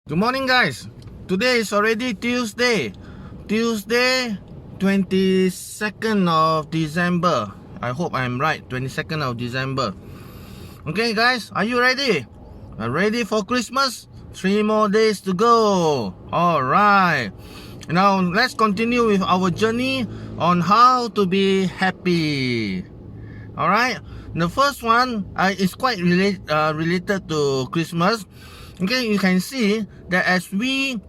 Good morning, guys. Today is already Tuesday 22nd of December. I hope I'm right. 22nd of December. Okay, guys, are you ready? Ready for Christmas? 3 more days to go. All right. Now let's continue with our journey on how to be happy. All right. The first one is quite related to Christmas. Okay, you can see that as we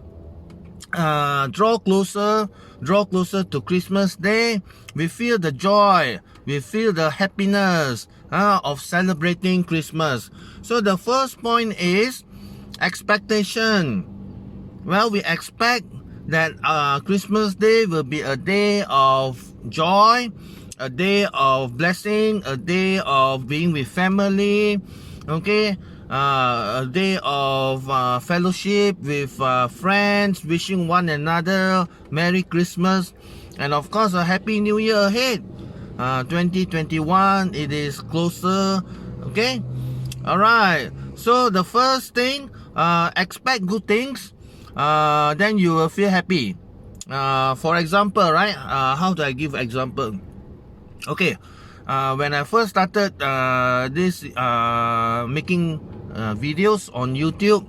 draw closer to Christmas Day, we feel the joy, we feel the happiness of celebrating Christmas. So the first point is expectation. Well, we expect that Christmas Day will be a day of joy, a day of blessing, a day of being with family, okay, a day of fellowship with friends, wishing one another Merry Christmas, and of course a Happy New Year ahead. 2021, it is closer, okay? Alright, so the first thing, expect good things, then you will feel happy. For example, right, how do I give example? Okay, when I first started this making videos on YouTube,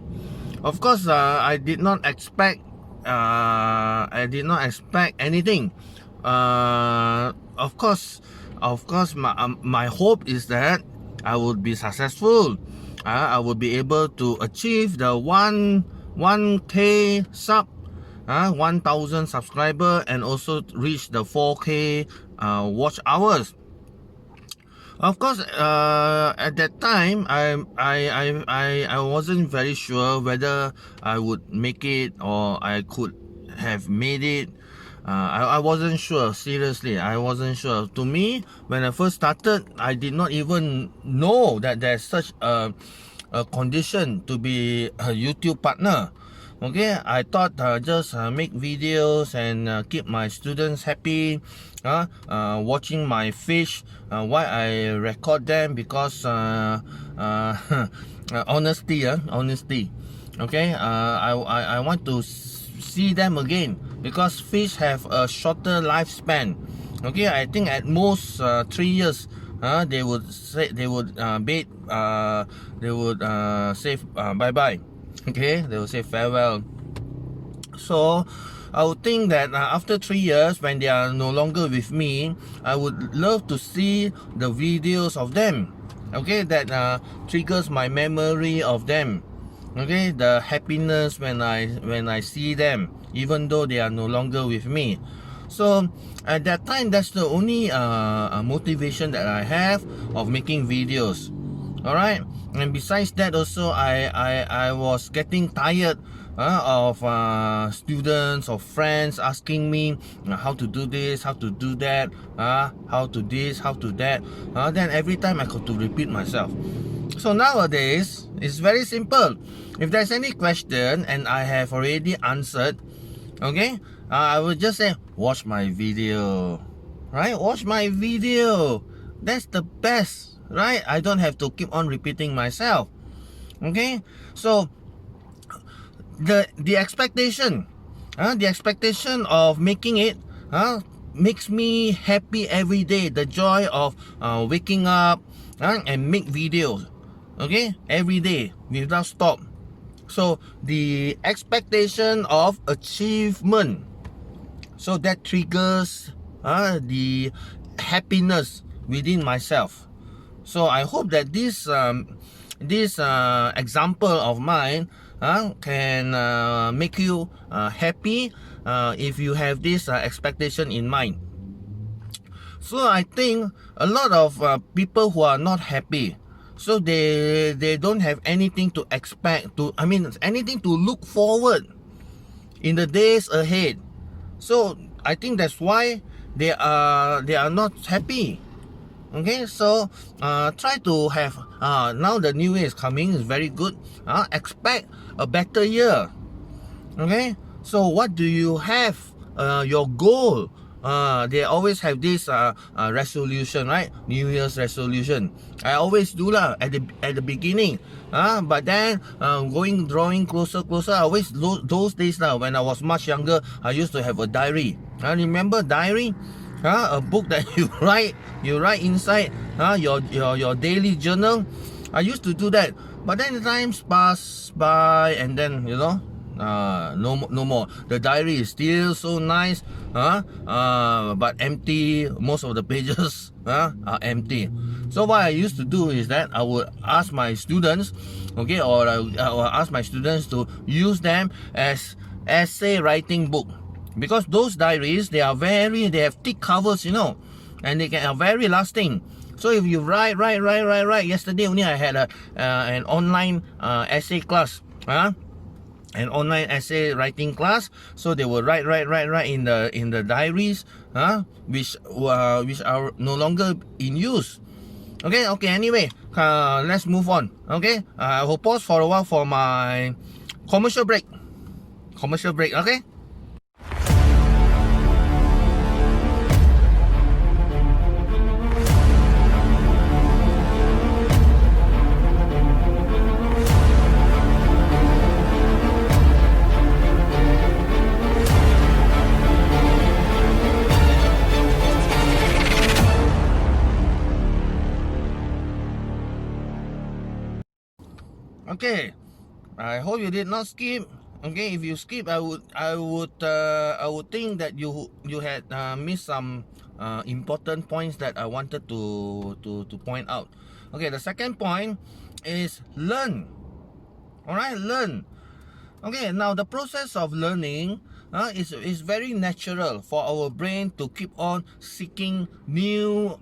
of course I did not expect anything. Of course my hope is that I would be successful. I would be able to achieve the 1K sub, 1,000 subscriber, and also reach the 4K watch hours. Of course, at that time, I wasn't very sure whether I would make it or I could have made it. I wasn't sure. Seriously, I wasn't sure. To me, when I first started, I did not even know that there's such a condition to be a YouTube partner. Okay, I thought just make videos and keep my students happy, watching my fish, why I record them, because honesty, okay, I want to see them again, because fish have a shorter lifespan. Okay, I think at most 3 years. They would say they would bait. They would say bye bye. Okay, they will say farewell. So I would think that after 3 years, when they are no longer with me, I would love to see the videos of them. Okay, that triggers my memory of them. Okay, the happiness when I see them, even though they are no longer with me. So at that time, that's the only motivation that I have of making videos. All right, and besides that, also I was getting tired of students or friends asking me how to do this, how to do that, how to this, how to that. Then every time I got to repeat myself. So nowadays, it's very simple. If there's any question and I have already answered, okay, I will just say, watch my video, right? Watch my video. That's the best, right? I don't have to keep on repeating myself. Okay, so the expectation, the expectation of making it, makes me happy every day. The joy of waking up and make videos, okay, every day without stop. So the expectation of achievement, so that triggers the happiness within myself. So I hope that this example of mine can make you happy if you have this expectation in mind. So I think a lot of people who are not happy, so they don't have anything to expect, anything to look forward in the days ahead. So I think that's why they are not happy. Okay, so try to have now the new year is coming, is very good. Expect a better year. Okay, so what do you have your goal they always have this resolution, right? New Year's resolution. I always do lah at the beginning. But then drawing closer. I always those days now when I was much younger, I used to have a diary. Remember diary? A book that you write inside your daily journal. I used to do that, but then the times pass by, and then no more. The diary is still so nice, but empty. Most of the pages are empty. So what I used to do is that I would ask my students, okay, or I will ask my students to use them as essay writing book, because those diaries, they have thick covers, and they are very lasting. So if you write. Yesterday only I had an online essay class, an online essay writing class. So they will write in the diaries, which are no longer in use. Okay. Anyway, let's move on. Okay, I will pause for a while for my commercial break. Okay. Okay, I hope you did not skip. Okay, if you skip, I would think that you had missed some important points that I wanted to point out. Okay, the second point is learn. All right, learn. Okay, now the process of learning is very natural for our brain to keep on seeking new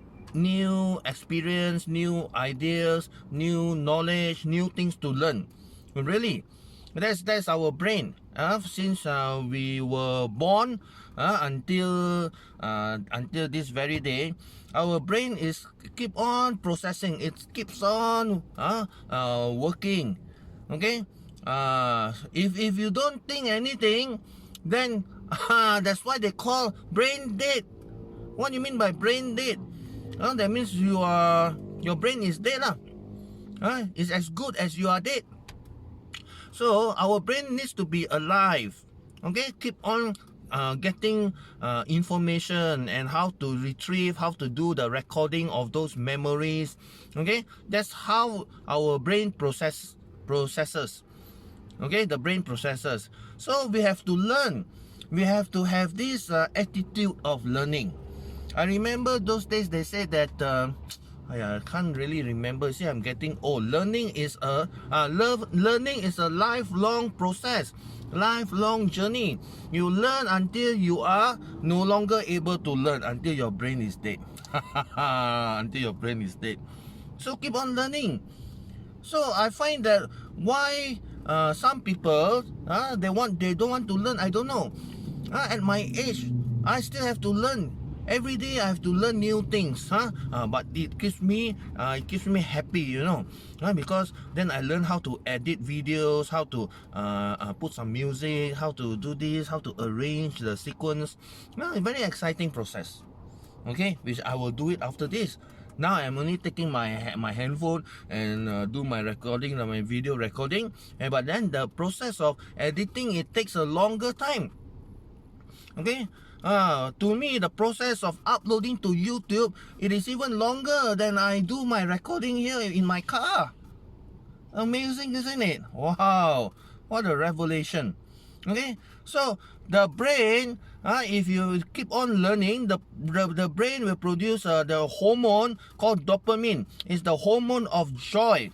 experience, new ideas, new knowledge, new things to learn. Really, that's our brain. Since we were born until this very day, our brain is keep on processing. It keeps on working. Okay. If you don't think anything, then that's why they call brain dead. What do you mean by brain dead? That means your brain is dead lah. It's as good as you are dead. So our brain needs to be alive. Okay, keep on getting information and how to retrieve, how to do the recording of those memories. Okay, that's how our brain processes. Okay, the brain processes. So we have to learn. We have to have this attitude of learning. I remember those days they said that I can't really remember. See, I'm getting old. Learning is a lifelong process, lifelong journey. You learn until you are no longer able to learn, until your brain is dead. Until your brain is dead. So keep on learning. So I find that why some people they don't want to learn. I don't know. At my age, I still have to learn. Every day I have to learn new things, but it keeps me happy, because then I learn how to edit videos, how to put some music, how to do this, how to arrange the sequence. A very exciting process. Okay, which I will do it after this. Now I'm only taking my handphone and do my recording, my video recording, but then the process of editing, it takes a longer time. Okay. To me, the process of uploading to YouTube, it is even longer than I do my recording here in my car. Amazing, isn't it? Wow, what a revelation. Okay, so the brain, if you keep on learning, the brain will produce the hormone called dopamine. It's the hormone of joy.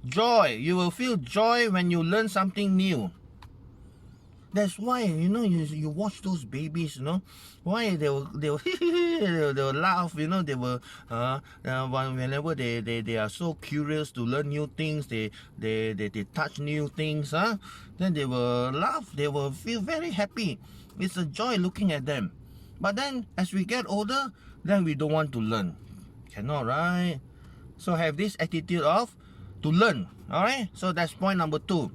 You will feel joy when you learn something new. That's why you watch those babies, why they will laugh, they will whenever they are so curious to learn new things, they touch new things, then they will laugh, they will feel very happy. It's a joy looking at them. But then as we get older, then we don't want to learn. Cannot, right? So have this attitude of to learn. All right, so that's point number 2.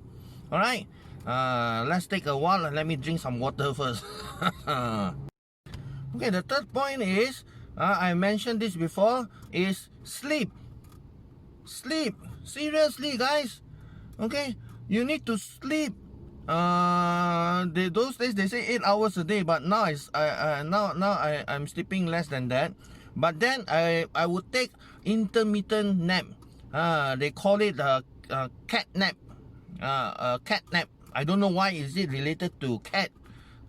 All right. Let's take a while and let me drink some water first. Okay, the third point is, I mentioned this before, is sleep. Sleep. Seriously, guys. Okay, you need to sleep. Those days they say 8 hours a day, but now I'm sleeping less than that. But then I would take intermittent nap. They call it cat nap. Cat nap. I don't know why is it related to cat,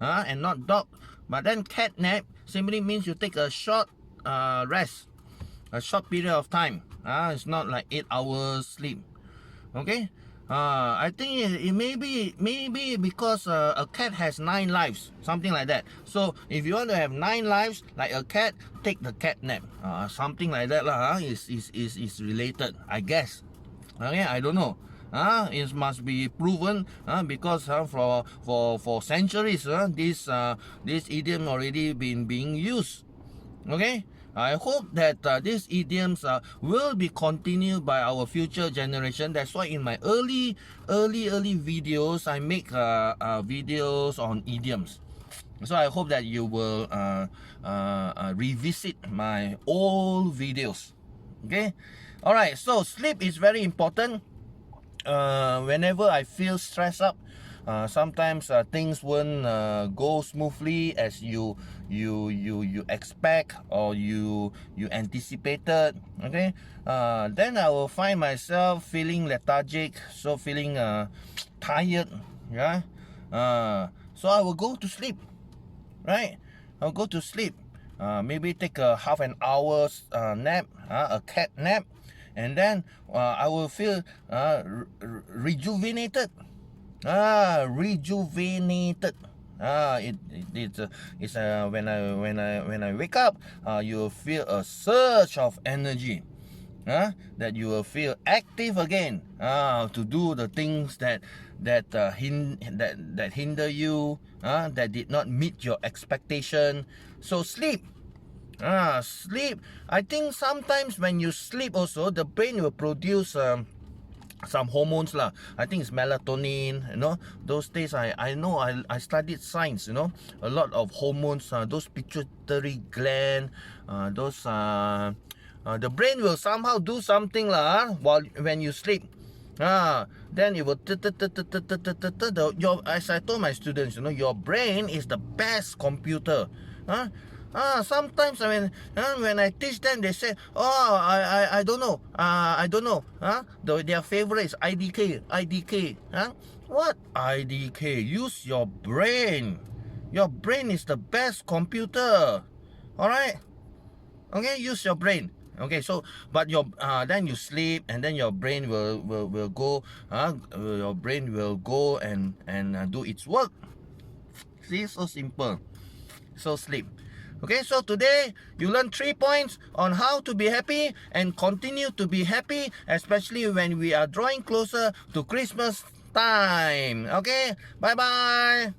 and not dog. But then cat nap simply means you take a short rest, a short period of time. It's not like 8 hours sleep. Okay. I think it may be because a cat has 9 lives, something like that. So if you want to have 9 lives like a cat, take the cat nap. Something like that lah. Is related, I guess. Okay, I don't know. It must be proven. Because for centuries, this idiom already been being used. Okay, I hope that these idioms will be continued by our future generation. That's why in my early videos, I make videos on idioms. So I hope that you will revisit my old videos. Okay, all right. So sleep is very important. Whenever I feel stressed up, sometimes things won't go smoothly as you expect or you anticipated. Okay, then I will find myself feeling lethargic, so feeling tired. Yeah, so I will go to sleep. Right, I'll go to sleep. Maybe take a half an hour's nap, a cat nap, and then I will feel rejuvenated. Rejuvenated. It's when I wake up, you will feel a surge of energy. That you will feel active again. To do the things that hinder you. That did not meet your expectation. So sleep. Sleep. I think sometimes when you sleep also, the brain will produce some hormones lah. I think it's melatonin. Those days I know I studied science. A lot of hormones. Those pituitary gland. Those the brain will somehow do something lah. When you sleep. Then it will as I told my students, your brain is the best computer. Sometimes when I teach them, they say, I don't know. Their favorite is IDK. What IDK? Use your brain. Your brain is the best computer. All right. Okay, use your brain. Okay, so but then you sleep and then your brain will go. Your brain will go and do its work. See, so simple. So sleep. Okay, so today you learned 3 points on how to be happy and continue to be happy, especially when we are drawing closer to Christmas time. Okay, bye bye.